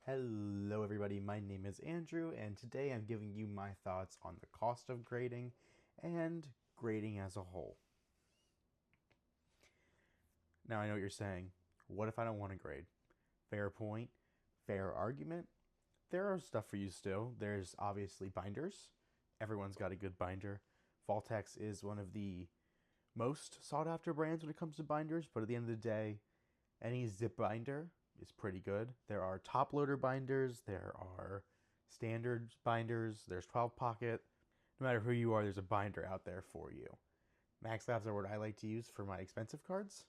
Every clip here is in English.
Hello everybody, my name is Andrew and today I'm giving you my thoughts on the cost of grading and grading as a whole. Now I know what you're saying, what if I don't want to grade? Fair point, fair argument. There are stuff for you still. There's obviously binders. Everyone's got a good binder. Vaultex is one of the most sought after brands when it comes to binders, but at the end of the day, any zip binder is pretty good. There are top loader binders, there are standard binders, there's 12 pocket. No matter who you are, there's a binder out there for you. Max labs are what I like to use for my expensive cards.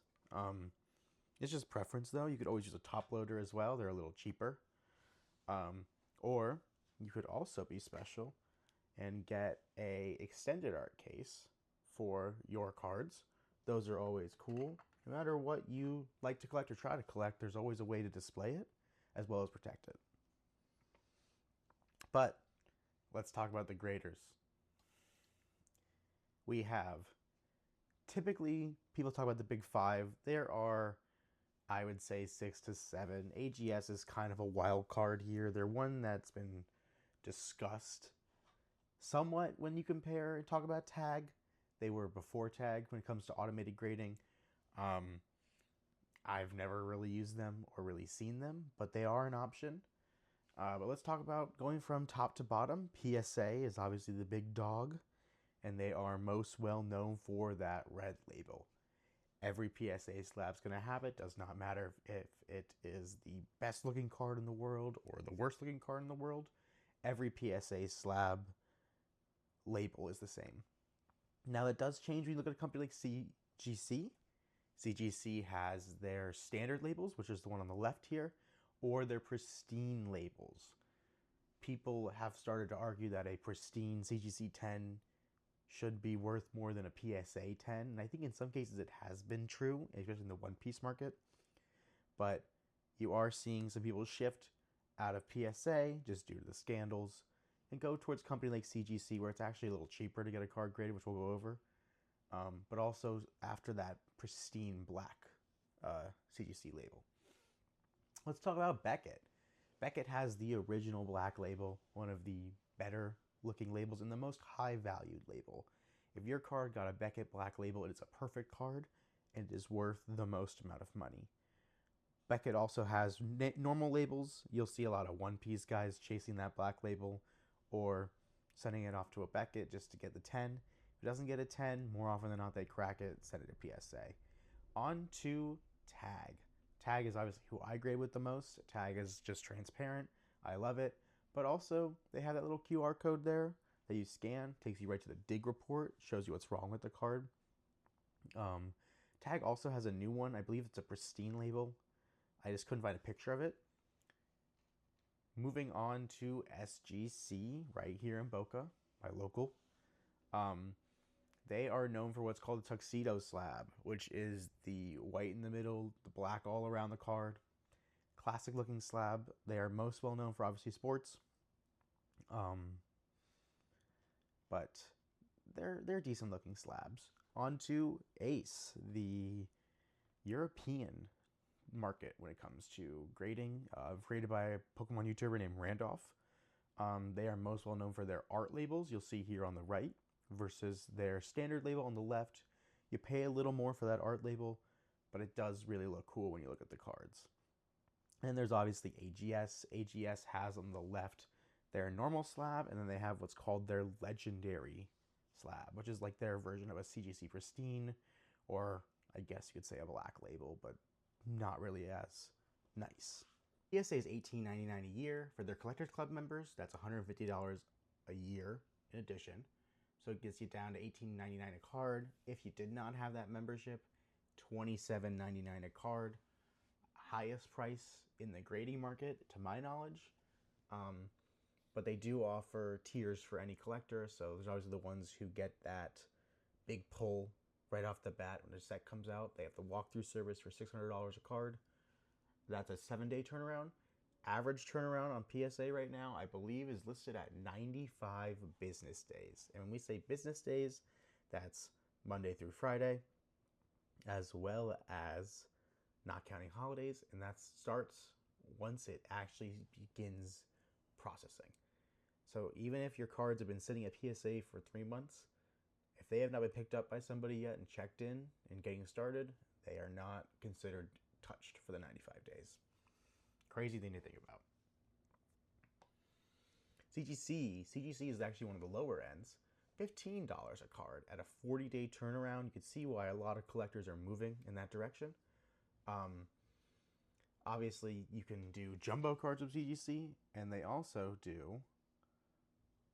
It's just preference though. You could always use a top loader as well. They're a little cheaper. Or you could also be special and get a extended art case for your cards. Those are always cool. No matter what you like to collect or try to collect, there's always a way to display it as well as protect it. But let's talk about the graders. We have typically people talk about the big five. There are, I would say, 6 to 7. AGS is kind of a wild card here. They're one that's been discussed somewhat when you compare and talk about tag. They were before tag when it comes to automated grading. I've never really used them or really seen them, but they are an option. But let's talk about going from top to bottom. PSA is obviously the big dog, and they are most well known for that red label. Every PSA slab's going to have it. Does not matter if it is the best looking card in the world or the worst looking card in the world. Every PSA slab label is the same. Now that does change when you look at a company like CGC. CGC has their standard labels, which is the one on the left here, or their pristine labels. People have started to argue that a pristine CGC 10 should be worth more than a PSA 10, and I think in some cases it has been true, especially in the One Piece market. But you are seeing some people shift out of PSA just due to the scandals and go towards a company like CGC where it's actually a little cheaper to get a card graded, which we'll go over. But also after that pristine black CGC label. Let's talk about Beckett. Beckett has the original black label, one of the better looking labels and the most high valued label. If your card got a Beckett black label, it is a perfect card and it is worth the most amount of money. Beckett also has normal labels. You'll see a lot of One Piece guys chasing that black label or sending it off to a Beckett just to get the 10. If it doesn't get a 10, more often than not, they crack it, send it to PSA. On to Tag. Tag is obviously who I grade with the most. Tag is just transparent. I love it. But also, they have that little QR code there that you scan, takes you right to the dig report, shows you what's wrong with the card. Tag also has a new one. I believe it's a pristine label. I just couldn't find a picture of it. Moving on to SGC, right here in Boca, my local. They are known for what's called the tuxedo slab, which is the white in the middle, the black all around the card. Classic looking slab. They are most well known for obviously sports. But they're decent looking slabs. On to Ace, the European market when it comes to grading, created by a Pokemon YouTuber named Randolph. They are most well known for their art labels, you'll see here on the right, versus their standard label on the left. You pay a little more for that art label, but it does really look cool when you look at the cards. And there's obviously AGS. AGS has on the left their normal slab, and then they have what's called their legendary slab, which is like their version of a CGC Pristine, or I guess you could say a black label, but not really as nice. PSA is $18.99 a year. For their Collectors Club members, that's $150 a year in addition. So it gets you down to $18.99 a card. If you did not have that membership, $27.99 a card. Highest price in the grading market, to my knowledge. But they do offer tiers for any collector. So there's obviously the ones who get that big pull right off the bat when the set comes out. They have the walkthrough service for $600 a card. That's a 7-day turnaround. Average turnaround on PSA right now, I believe, is listed at 95 business days. And when we say business days, that's Monday through Friday, as well as not counting holidays. And that starts once it actually begins processing. So even if your cards have been sitting at PSA for 3 months, if they have not been picked up by somebody yet and checked in and getting started, they are not considered touched for the 95 days. Crazy thing to think about. CGC is actually one of the lower ends. $15 a card at a 40-day turnaround. You can see why a lot of collectors are moving in that direction. Obviously, you can do jumbo cards with CGC, and they also do,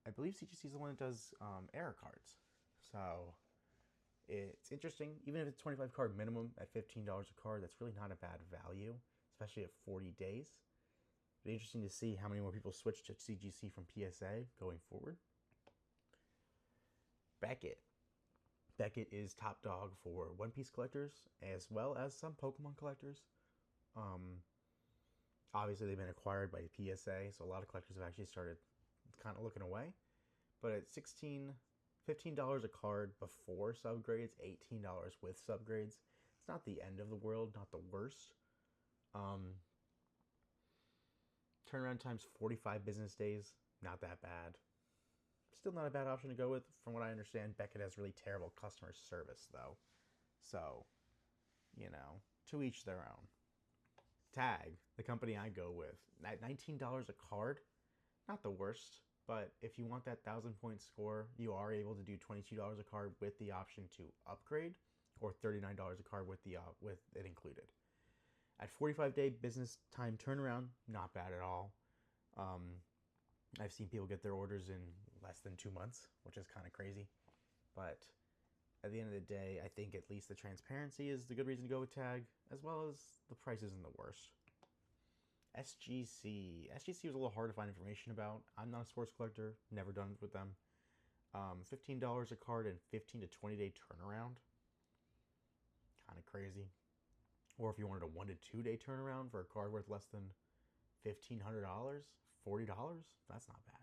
I believe CGC is the one that does error cards. So it's interesting. Even if it's 25 card minimum at $15 a card, that's really not a bad value, especially at 40 days. It'll be interesting to see how many more people switch to CGC from PSA going forward. Beckett. Beckett is top dog for One Piece collectors as well as some Pokemon collectors. Obviously, they've been acquired by PSA, so a lot of collectors have actually started kind of looking away. But at $15 a card before subgrades, $18 with subgrades, it's not the end of the world, not the worst. Turnaround time's 45 business days, not that bad. Still not a bad option to go with. From what I understand, Beckett has really terrible customer service, though. So, to each their own. Tag, the company I go with, at $19 a card, not the worst. But if you want that 1,000-point score, you are able to do $22 a card with the option to upgrade, or $39 a card with it included. At 45-day business time turnaround, not bad at all. I've seen people get their orders in less than 2 months, which is kind of crazy. But at the end of the day, I think at least the transparency is the good reason to go with Tag, as well as the price isn't the worst. SGC was a little hard to find information about. I'm not a sports collector, never done it with them. $15 a card and 15 to 20 day turnaround. Kind of crazy. Or if you wanted a 1 to 2 day turnaround for a card worth less than $1,500, $40, that's not bad.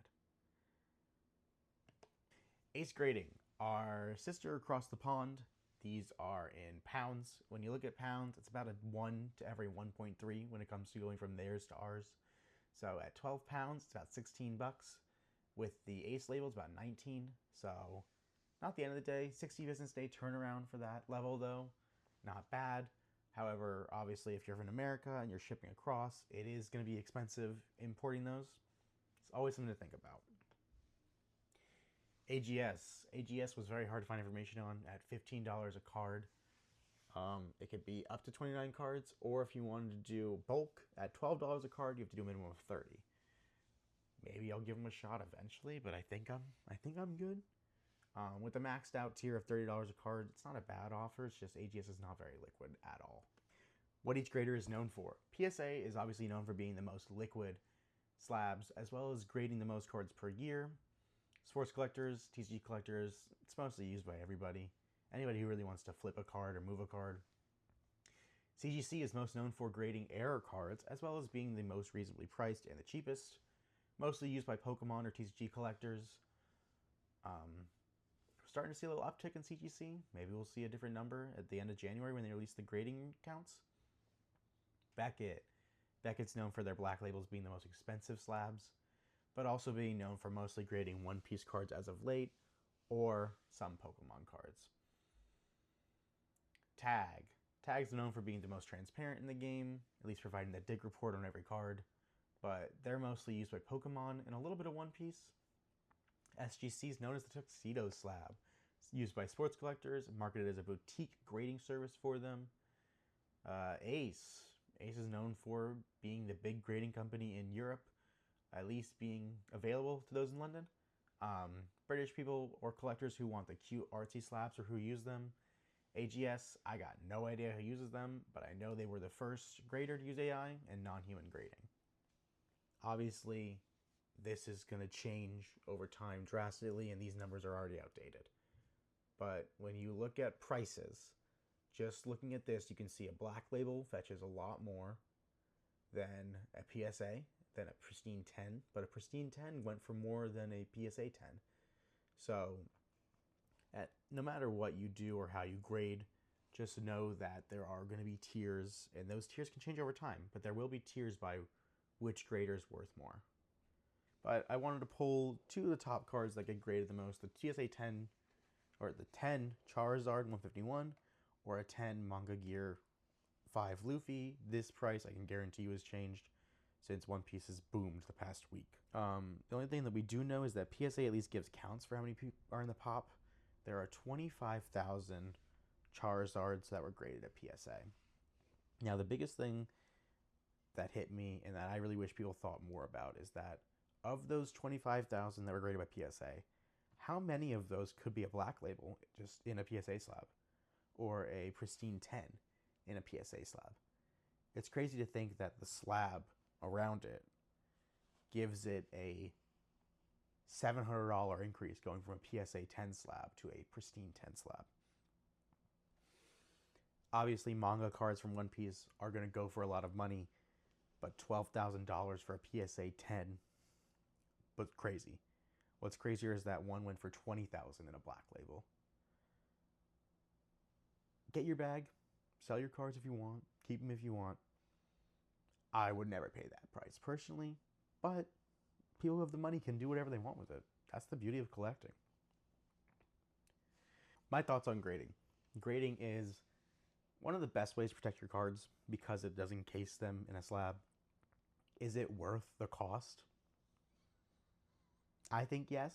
Ace Grading, our sister across the pond. These are in pounds. When you look at pounds, it's about a 1 to every 1.3 when it comes to going from theirs to ours. So at 12 pounds, it's about $16. With the Ace label, it's about 19. So not the end of the day. 60 business day turnaround for that level, though. Not bad. However, obviously, if you're from America and you're shipping across, it is going to be expensive importing those. It's always something to think about. AGS was very hard to find information on at $15 a card. It could be up to 29 cards, or if you wanted to do bulk at $12 a card, you have to do a minimum of 30. Maybe I'll give them a shot eventually, but I think I'm good. With the maxed out tier of $30 a card, it's not a bad offer. It's just AGS is not very liquid at all. What each grader is known for. PSA is obviously known for being the most liquid slabs, as well as grading the most cards per year. Sports collectors, TCG collectors, it's mostly used by everybody. Anybody who really wants to flip a card or move a card. CGC is most known for grading error cards, as well as being the most reasonably priced and the cheapest. Mostly used by Pokemon or TCG collectors. Starting to see a little uptick in CGC. Maybe we'll see a different number at the end of January when they release the grading counts. Beckett's known for their black labels being the most expensive slabs, but also being known for mostly grading One Piece cards as of late, or some Pokemon cards. Tag's known for being the most transparent in the game, at least providing the dig report on every card, but they're mostly used by Pokemon and a little bit of One Piece. SGC is known as the Tuxedo Slab. It's used by sports collectors, marketed as a boutique grading service for them. Ace is known for being the big grading company in Europe, at least being available to those in London. British people or collectors who want the cute artsy slabs or who use them. AGS, I got no idea who uses them, but I know they were the first grader to use AI and non-human grading. Obviously, this is going to change over time drastically, and these numbers are already outdated. But when you look at prices, just looking at this, you can see a black label fetches a lot more than a PSA, than a Pristine 10. But a Pristine 10 went for more than a PSA 10. So no matter what you do or how you grade, just know that there are going to be tiers, and those tiers can change over time. But there will be tiers by which grader is worth more. But I wanted to pull two of the top cards that get graded the most: the TSA 10, or the 10 Charizard 151, or a 10 Manga Gear 5 Luffy. This price I can guarantee you has changed since One Piece has boomed the past week. The only thing that we do know is that PSA at least gives counts for how many people are in the pop. There are 25,000 Charizards that were graded at PSA. Now, the biggest thing that hit me and that I really wish people thought more about is that of those 25,000 that were graded by PSA, how many of those could be a black label just in a PSA slab, or a pristine 10 in a PSA slab? It's crazy to think that the slab around it gives it a $700 increase going from a PSA 10 slab to a pristine 10 slab. Obviously, manga cards from One Piece are going to go for a lot of money, but $12,000 for a PSA 10, but crazy. What's crazier is that one went for $20,000 in a black label. Get your bag, sell your cards if you want, keep them if you want. I would never pay that price personally, but people who have the money can do whatever they want with it. That's the beauty of collecting. My thoughts on grading. Grading is one of the best ways to protect your cards because it does encase them in a slab. Is it worth the cost? I think yes,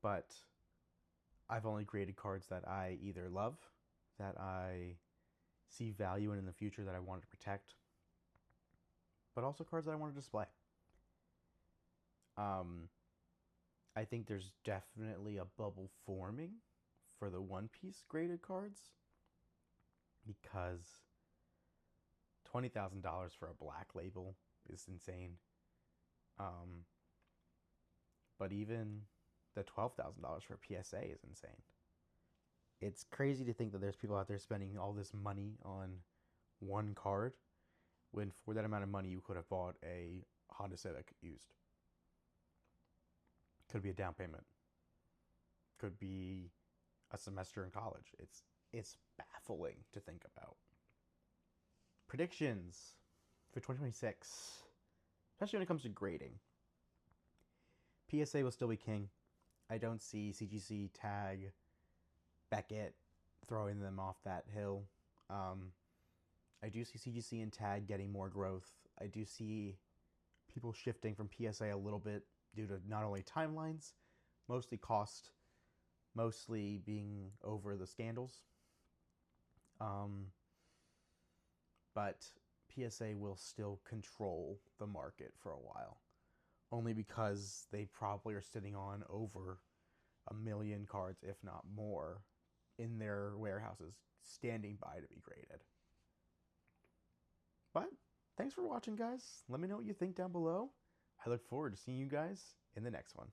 but I've only graded cards that I either love, that I see value in the future, that I want to protect, but also cards that I want to display. I think there's definitely a bubble forming for the One Piece graded cards because $20,000 for a black label is insane. But even the $12,000 for a PSA is insane. It's crazy to think that there's people out there spending all this money on one card when for that amount of money you could have bought a Honda Civic used. Could be a down payment. Could be a semester in college. It's baffling to think about. Predictions for 2026, especially when it comes to grading. PSA will still be king. I don't see CGC, Tag, Beckett throwing them off that hill. I do see CGC and Tag getting more growth. I do see people shifting from PSA a little bit due to not only timelines, mostly cost, mostly being over the scandals. But PSA will still control the market for a while. Only because they probably are sitting on over 1 million cards, if not more, in their warehouses, standing by to be graded. But thanks for watching, guys. Let me know what you think down below. I look forward to seeing you guys in the next one.